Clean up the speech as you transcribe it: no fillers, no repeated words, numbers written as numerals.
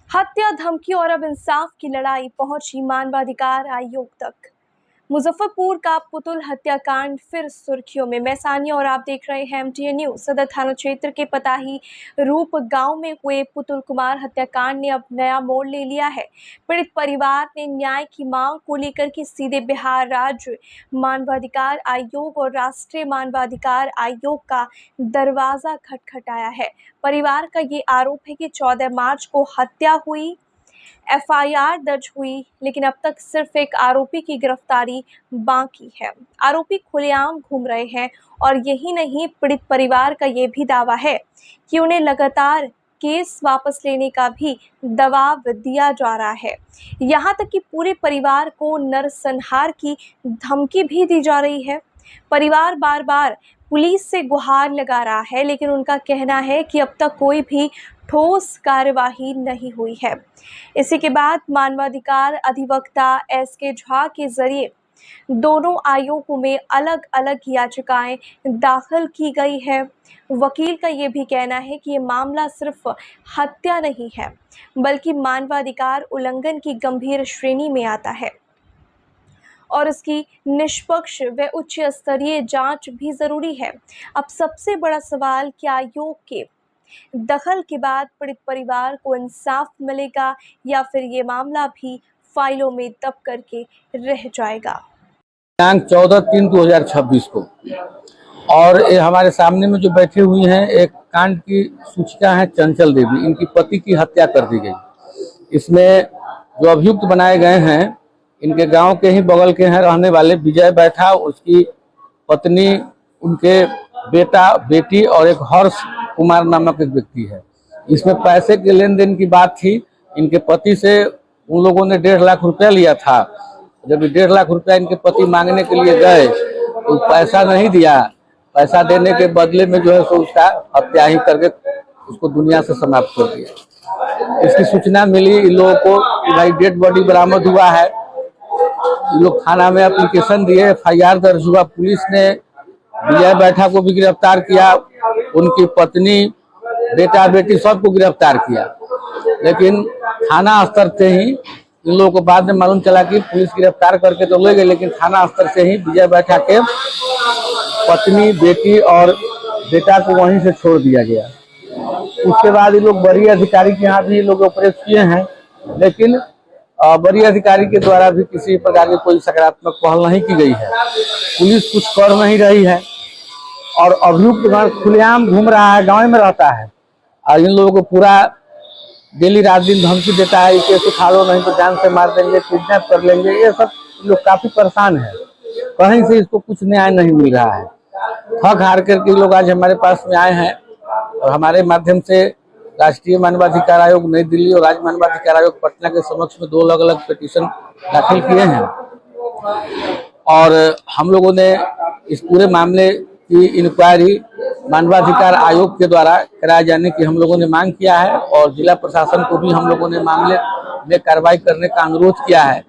हत्या, धमकी और अब इंसाफ की लड़ाई पहुंची मानवाधिकार आयोग तक। मुजफ्फरपुर का पुतुल हत्याकांड फिर सुर्खियों में। मैं सानिया और आप देख रहे हैं MTN न्यूज। सदर थाना क्षेत्र के पताही रूप गांव में हुए पुतुल कुमार हत्याकांड ने अब नया मोड़ ले लिया है। पीड़ित परिवार ने न्याय की मांग को लेकर के सीधे बिहार राज्य मानवाधिकार आयोग और राष्ट्रीय मानवाधिकार आयोग का दरवाजा खटखटाया है। परिवार का ये आरोप है कि 14 मार्च को हत्या हुई, FIR दर्ज हुई, लेकिन अब तक सिर्फ एक आरोपी की गिरफ्तारी बाकी है। आरोपी खुलेआम घूम रहे हैं और यही नहीं, पीड़ित परिवार का ये भी दावा है कि उन्हें लगातार केस वापस लेने का भी दबाव दिया जा रहा है। यहाँ तक कि पूरे परिवार को नरसंहार की धमकी भी दी जा रही है। परिवार बार बार पुलिस से गुहार लगा रहा है, लेकिन उनका कहना है कि अब तक कोई भी ठोस कार्यवाही नहीं हुई है। इसी के बाद मानवाधिकार अधिवक्ता SK झा के जरिए दोनों आयोगों में अलग अलग याचिकाएं दाखिल की गई है। वकील का ये भी कहना है कि ये मामला सिर्फ हत्या नहीं है, बल्कि मानवाधिकार उल्लंघन की गंभीर श्रेणी में आता है और इसकी निष्पक्ष व उच्च स्तरीय जांच भी जरूरी है। अब सबसे बड़ा सवाल, क्या आयोग के दखल के बाद पीड़ित परिवार को इंसाफ मिलेगा या फिर ये मामला भी फाइलों में दब करके रह जाएगा। 14/3/2026 को और ये हमारे सामने में जो बैठे हुई हैं, एक कांड की सूचिका है चंचल देवी। इनकी पति की हत्या कर दी गई। इसमें जो अभियुक्त बनाए गए हैं, इनके गांव के ही बगल के हैं रहने वाले विजय बैठा, उसकी पत्नी, उनके बेटा बेटी और एक हर्ष कुमार नामक एक व्यक्ति है। इसमें पैसे के लेन देन की बात थी। इनके पति से उन लोगों ने 1.5 लाख रुपया लिया था। जब 1.5 लाख रुपया इनके पति मांगने के लिए गए तो पैसा नहीं दिया। पैसा देने के बदले में जो है सो उसका हत्या ही करके उसको दुनिया से समाप्त कर दिया। इसकी सूचना मिली इन लोगों को कि भाई डेड बॉडी बरामद हुआ है। इन लोग थाना में एप्लीकेशन दिए, FIR दर्ज हुआ। पुलिस ने विजय बैठा को भी गिरफ्तार किया, उनकी पत्नी, बेटा बेटी सबको गिरफ्तार किया। लेकिन थाना स्तर से ही इन लोगों को बाद में मालूम चला कि पुलिस गिरफ्तार करके तो ले गए, लेकिन थाना स्तर से ही विजय बैठा के पत्नी, बेटी और बेटा को वहीं से छोड़ दिया गया। उसके बाद ये लोग वरीय अधिकारी के यहाँ भी लोग ऑपरेट किए हैं, लेकिन वरीय अधिकारी के द्वारा भी किसी प्रकार की कोई सकारात्मक पहल नहीं की गई है। पुलिस कुछ कर नहीं रही है और अभियुक्त खुलेआम घूम रहा है, गांव में रहता है और इन लोगों को पूरा डेली रात दिन धमकी देता है, केस उठा लो नहीं तो जान से मार देंगे, किडनैप कर लेंगे। ये सब लोग काफी परेशान है। कहीं से इसको कुछ न्याय नहीं मिल रहा है। थक हार करके लोग आज हमारे पास में आए हैं और हमारे माध्यम से राष्ट्रीय मानवाधिकार आयोग नई दिल्ली और राज्य मानवाधिकार आयोग पटना के समक्ष में 2 अलग अलग पिटीशन दाखिल किए हैं और हम लोगों ने इस पूरे मामले की इंक्वायरी मानवाधिकार आयोग के द्वारा कराए जाने की हम लोगों ने मांग किया है और जिला प्रशासन को भी हम लोगों ने मामले में कार्रवाई करने का अनुरोध किया है।